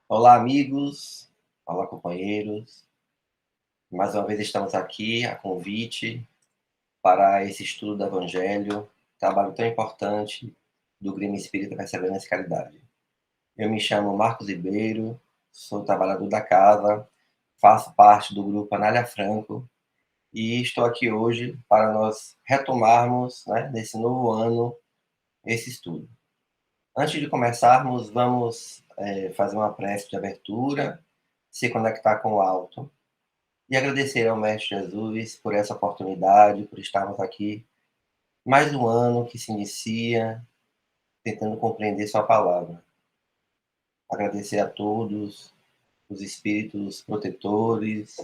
Olá, amigos. Olá, companheiros. Mais uma vez estamos aqui a convite para esse estudo do Evangelho, trabalho tão importante do Grêmio Espírita Perseverança e Caridade. Eu me chamo Marcos Ribeiro, sou trabalhador da casa, faço parte do grupo Anália Franco e estou aqui hoje para nós retomarmos, nesse novo ano, esse estudo. Antes de começarmos, vamos fazer uma prece de abertura, se conectar com o alto e agradecer ao Mestre Jesus por essa oportunidade, por estarmos aqui mais um ano que se inicia, tentando compreender Sua palavra. Agradecer a todos os espíritos protetores,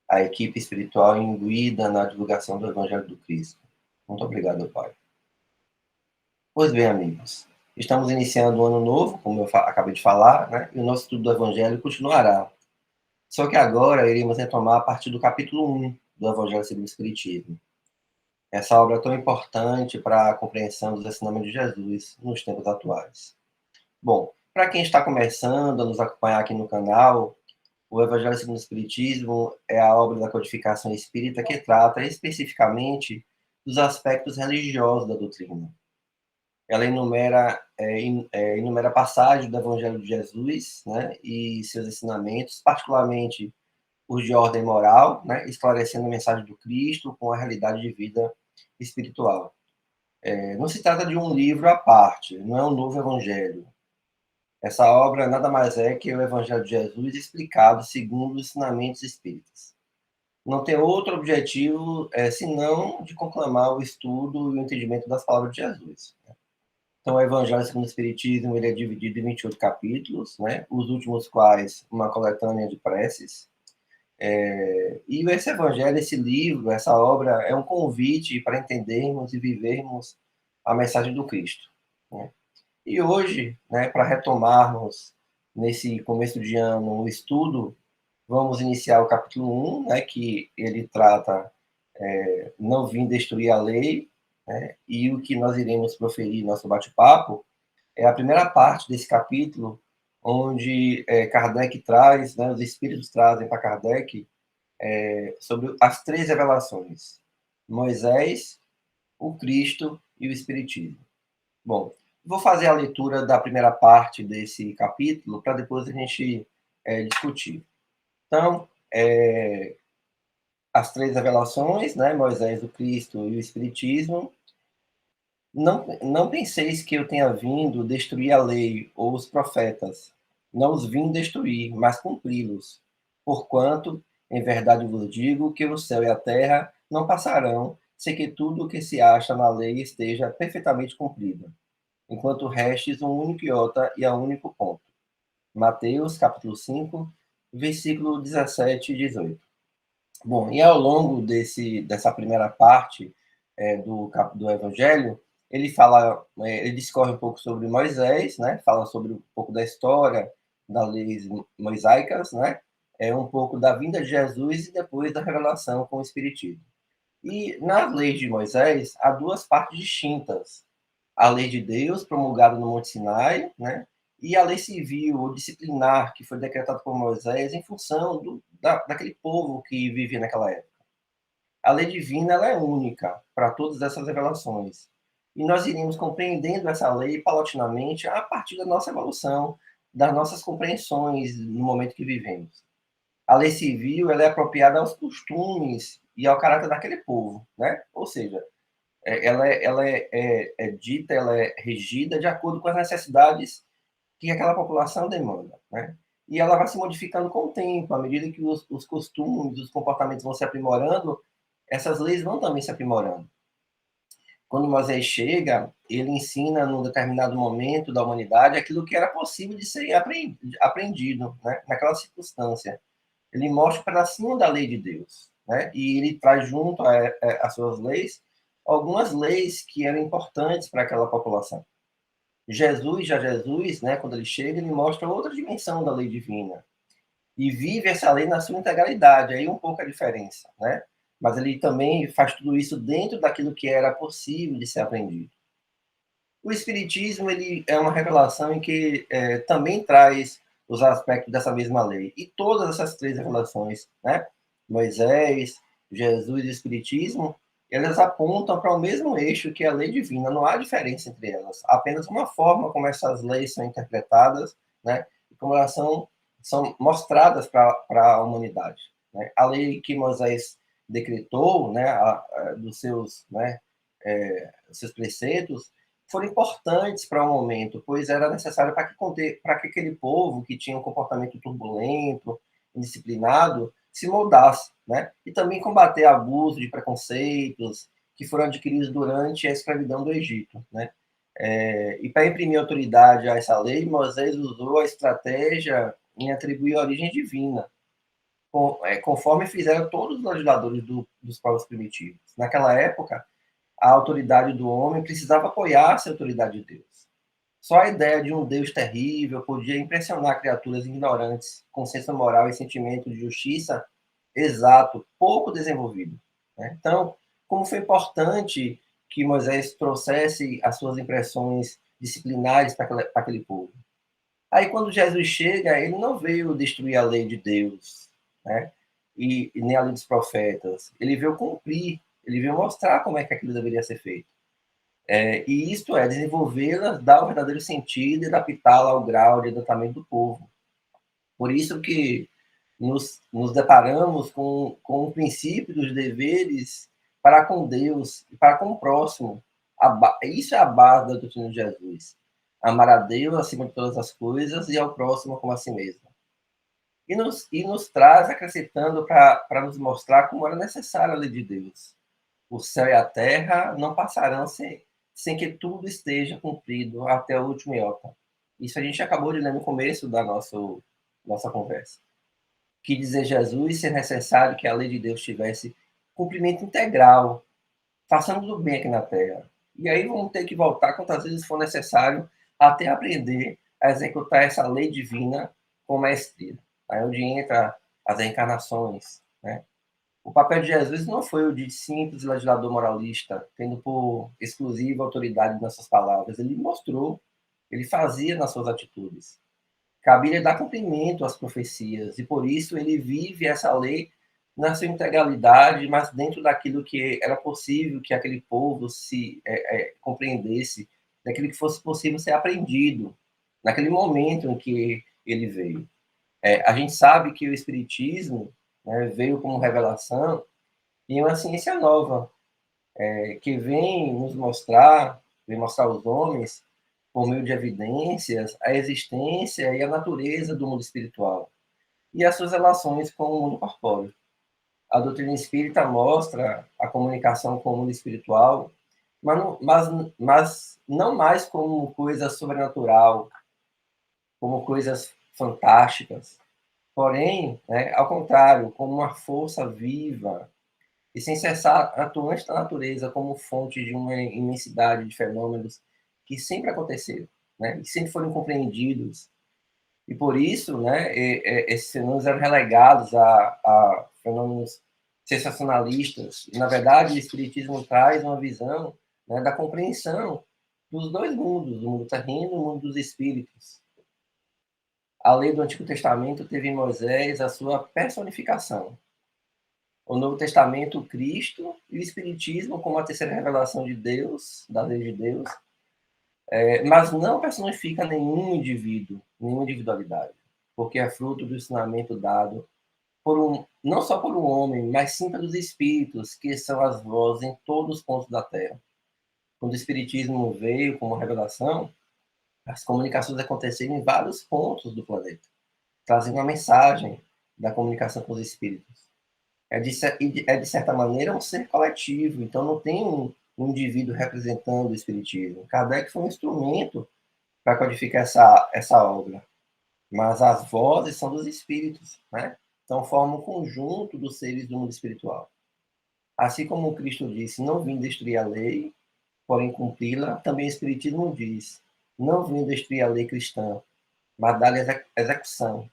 a equipe espiritual imbuída na divulgação do Evangelho do Cristo. Muito obrigado, Pai. Pois bem, amigos, estamos iniciando um ano novo, como eu acabei de falar, né? E o nosso estudo do Evangelho continuará. Só que agora iremos retomar a partir do capítulo 1 do Evangelho segundo o Espiritismo. Essa obra é tão importante para a compreensão dos ensinamentos de Jesus nos tempos atuais. Bom, para quem está começando a nos acompanhar aqui no canal, o Evangelho segundo o Espiritismo é a obra da codificação espírita que trata especificamente dos aspectos religiosos da doutrina. Ela enumera passagens do Evangelho de Jesus, né, e seus ensinamentos, particularmente os de ordem moral, né, esclarecendo a mensagem do Cristo com a realidade de vida espiritual. Não se trata de um livro à parte, não é um novo evangelho. Essa obra nada mais é que o Evangelho de Jesus explicado segundo os ensinamentos espíritas. Não tem outro objetivo senão de conclamar o estudo e o entendimento das palavras de Jesus. Então, o Evangelho segundo o Espiritismo ele é dividido em 28 capítulos, né? Os últimos quais uma coletânea de preces. E esse Evangelho, esse livro, essa obra é um convite para entendermos e vivermos a mensagem do Cristo, né? E hoje, né, para retomarmos nesse começo de ano o estudo, vamos iniciar o capítulo 1, né, que ele trata não vim destruir a lei, né, e o que nós iremos proferir no nosso bate-papo é a primeira parte desse capítulo, onde Kardec traz, né, os espíritos trazem para Kardec sobre as três revelações: Moisés, o Cristo e o Espiritismo. Bom, vou fazer a leitura da primeira parte desse capítulo para depois a gente discutir. Então, as três revelações, né, Moisés, o Cristo e o Espiritismo. Não penseis que eu tenha vindo destruir a lei ou os profetas. Não os vim destruir, mas cumpri-los. Porquanto, em verdade vos digo que o céu e a terra não passarão, sem que tudo o que se acha na lei esteja perfeitamente cumprido, enquanto restes um único iota e a um único ponto. Mateus, capítulo 5, versículo 17 e 18. Bom, e ao longo dessa primeira parte do Evangelho, ele discorre um pouco sobre Moisés, né? Fala sobre um pouco da história das leis mosaicas, né? Um pouco da vinda de Jesus e depois da revelação com o Espiritismo. E nas leis de Moisés, há duas partes distintas: a lei de Deus, promulgada no Monte Sinai, né? E a lei civil ou disciplinar, que foi decretada por Moisés em função daquele povo que vivia naquela época. A lei divina ela é única para todas essas revelações. E nós iríamos compreendendo essa lei paulatinamente a partir da nossa evolução, das nossas compreensões no momento que vivemos. A lei civil ela é apropriada aos costumes e ao caráter daquele povo, né? Ou seja, ela é dita, ela é regida de acordo com as necessidades que aquela população demanda, né? E ela vai se modificando com o tempo, à medida que os costumes, os comportamentos vão se aprimorando, essas leis vão também se aprimorando. Quando Moisés chega, ele ensina num determinado momento da humanidade aquilo que era possível de ser aprendido, né? Naquela circunstância. Ele mostra um pedacinho da lei de Deus, né? E ele traz junto às suas leis algumas leis que eram importantes para aquela população. Jesus, né, quando ele chega, ele mostra outra dimensão da lei divina e vive essa lei na sua integralidade. Aí um pouco a diferença, né? Mas ele também faz tudo isso dentro daquilo que era possível de ser aprendido. O Espiritismo ele é uma revelação em que também traz os aspectos dessa mesma lei. E todas essas três revelações, né? Moisés, Jesus e o Espiritismo, elas apontam para o mesmo eixo que é a lei divina. Não há diferença entre elas. Apenas uma forma como essas leis são interpretadas, né? E como elas são mostradas para a humanidade. Né? A lei que Moisés decretou, né, dos seus, né, seus preceitos, foram importantes para o momento, pois era necessário para que aquele povo que tinha um comportamento turbulento, indisciplinado, se moldasse, né? E também combater abuso de preconceitos que foram adquiridos durante a escravidão do Egito, né? E para imprimir autoridade a essa lei, Moisés usou a estratégia em atribuir a origem divina, conforme fizeram todos os legisladores dos povos primitivos. Naquela época, a autoridade do homem precisava apoiar-se à autoridade de Deus. Só a ideia de um Deus terrível podia impressionar criaturas ignorantes, com senso moral e sentimento de justiça exato, pouco desenvolvido. Né? Então, como foi importante que Moisés trouxesse as suas impressões disciplinares para aquele povo. Aí, quando Jesus chega, ele não veio destruir a lei de Deus, né? E nem a lei dos profetas. Ele veio cumprir, ele veio mostrar como é que aquilo deveria ser feito. E isto é, desenvolvê-la, dar o verdadeiro sentido e adaptá-la ao grau de adiantamento do povo. Por isso que nos deparamos com o princípio dos deveres para com Deus e para com o próximo. Isso é a base da doutrina de Jesus. Amar a Deus acima de todas as coisas e ao próximo como a si mesmo. E nos traz acrescentando para nos mostrar como era necessária a lei de Deus. O céu e a terra não passarão sem que tudo esteja cumprido até o último iota. Isso a gente acabou de ler no começo da nossa conversa. Que dizer Jesus ser necessário que a lei de Deus tivesse cumprimento integral, façamos o bem aqui na terra. E aí vamos ter que voltar quantas vezes for necessário até aprender a executar essa lei divina com maestria. Aí é onde entra as reencarnações, né? O papel de Jesus não foi o de simples legislador moralista, tendo por exclusiva autoridade nas suas palavras. Ele mostrou, ele fazia nas suas atitudes. Cabia dar cumprimento às profecias, e por isso ele vive essa lei na sua integralidade, mas dentro daquilo que era possível que aquele povo se compreendesse, daquilo que fosse possível ser aprendido, naquele momento em que ele veio. A gente sabe que o Espiritismo, né, veio como revelação e uma ciência nova, que vem mostrar aos homens, por meio de evidências, a existência e a natureza do mundo espiritual e as suas relações com o mundo corpóreo. A doutrina espírita mostra a comunicação com o mundo espiritual, mas não mais como coisa sobrenatural, como coisas fantásticas, porém, né, ao contrário, como uma força viva e sem cessar atuante da natureza como fonte de uma imensidade de fenômenos que sempre aconteceram, né, e sempre foram compreendidos. E por isso, né, esses fenômenos eram relegados a fenômenos sensacionalistas. E, na verdade, o Espiritismo traz uma visão, né, da compreensão dos dois mundos, do mundo terreno e do mundo dos espíritos. A lei do Antigo Testamento teve em Moisés a sua personificação. O Novo Testamento, Cristo, e o Espiritismo como a terceira revelação de Deus, da lei de Deus, mas não personifica nenhum indivíduo, nenhuma individualidade, porque é fruto do ensinamento dado não só por um homem, mas sim pelos espíritos, que são as vozes em todos os pontos da Terra. Quando o Espiritismo veio como revelação, as comunicações aconteceram em vários pontos do planeta, trazendo uma mensagem da comunicação com os espíritos. De certa maneira, um ser coletivo, então não tem um indivíduo representando o espiritismo. Kardec foi um instrumento para codificar essa obra, mas as vozes são dos espíritos, né? Então formam um conjunto dos seres do mundo espiritual. Assim como Cristo disse, não vim destruir a lei, porém cumpri-la, também o Espiritismo diz, não vim destruir a lei cristã, mas dar-lhe execução.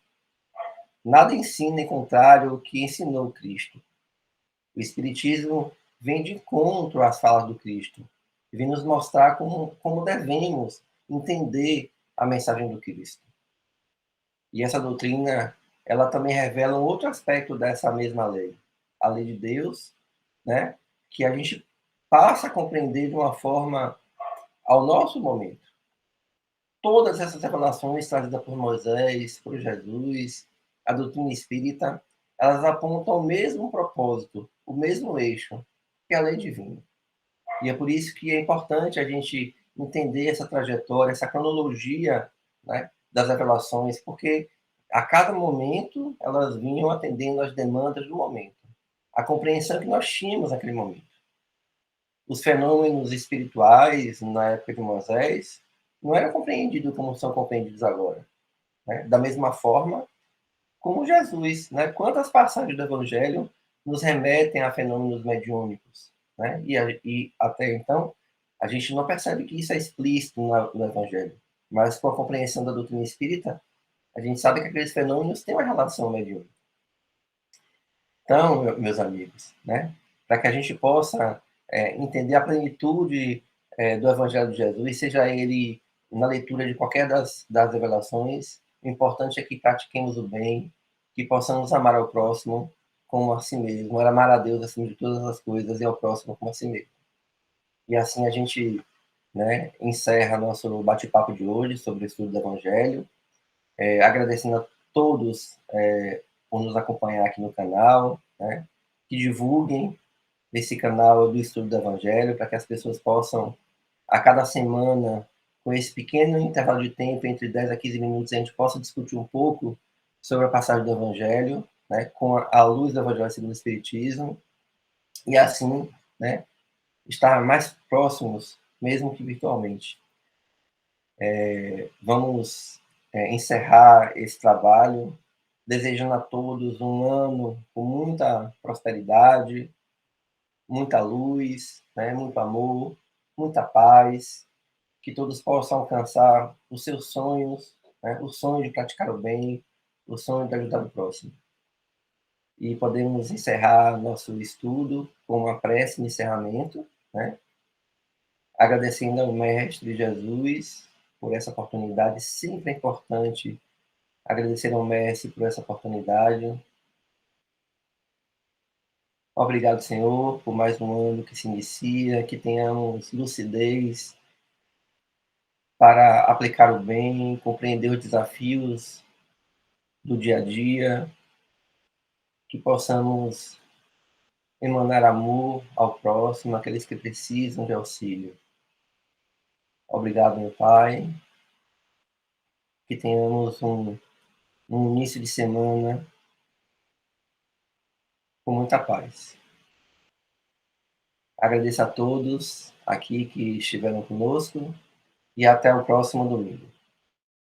Nada ensina em contrário ao que ensinou Cristo. O Espiritismo vem de encontro às falas do Cristo, e vem nos mostrar como devemos entender a mensagem do Cristo. E essa doutrina, ela também revela um outro aspecto dessa mesma lei, a lei de Deus, né? Que a gente passa a compreender de uma forma ao nosso momento. Todas essas revelações trazidas por Moisés, por Jesus, a doutrina espírita, elas apontam ao mesmo propósito, o mesmo eixo, que é a lei divina. E é por isso que é importante a gente entender essa trajetória, essa cronologia, né, das revelações, porque a cada momento elas vinham atendendo às demandas do momento, a compreensão que nós tínhamos naquele momento. Os fenômenos espirituais na época de Moisés não eram compreendidos como são compreendidos agora, né? Da mesma forma como Jesus, né? Quantas passagens do Evangelho nos remetem a fenômenos mediúnicos, né? E até então a gente não percebe que isso é explícito no Evangelho, mas com a compreensão da doutrina espírita a gente sabe que aqueles fenômenos têm uma relação mediúnica. Então, meus amigos, né? Para que a gente possa entender a plenitude do Evangelho de Jesus, seja ele na leitura de qualquer das revelações, o importante é que pratiquemos o bem, que possamos amar ao próximo como a si mesmo, amar a Deus acima de todas as coisas e ao próximo como a si mesmo. E assim a gente, né, encerra nosso bate-papo de hoje sobre o estudo do Evangelho, agradecendo a todos por nos acompanhar aqui no canal, né, que divulguem esse canal do estudo do Evangelho para que as pessoas possam, a cada semana, com esse pequeno intervalo de tempo, entre 10 a 15 minutos, a gente possa discutir um pouco sobre a passagem do Evangelho, né, com a luz do Evangelho segundo o Espiritismo, e assim, né, estar mais próximos, mesmo que virtualmente. Vamos encerrar esse trabalho, desejando a todos um ano com muita prosperidade, muita luz, né, muito amor, muita paz, que todos possam alcançar os seus sonhos, né, o sonho de praticar o bem, o sonho de ajudar o próximo. E podemos encerrar nosso estudo com uma prece de encerramento, né, agradecendo ao Mestre Jesus por essa oportunidade. Sempre é importante agradecer ao Mestre por essa oportunidade. Obrigado, Senhor, por mais um ano que se inicia, que tenhamos lucidez para aplicar o bem, compreender os desafios do dia a dia, que possamos emanar amor ao próximo, àqueles que precisam de auxílio. Obrigado, meu Pai, que tenhamos um início de semana com muita paz. Agradeço a todos aqui que estiveram conosco e até o próximo domingo.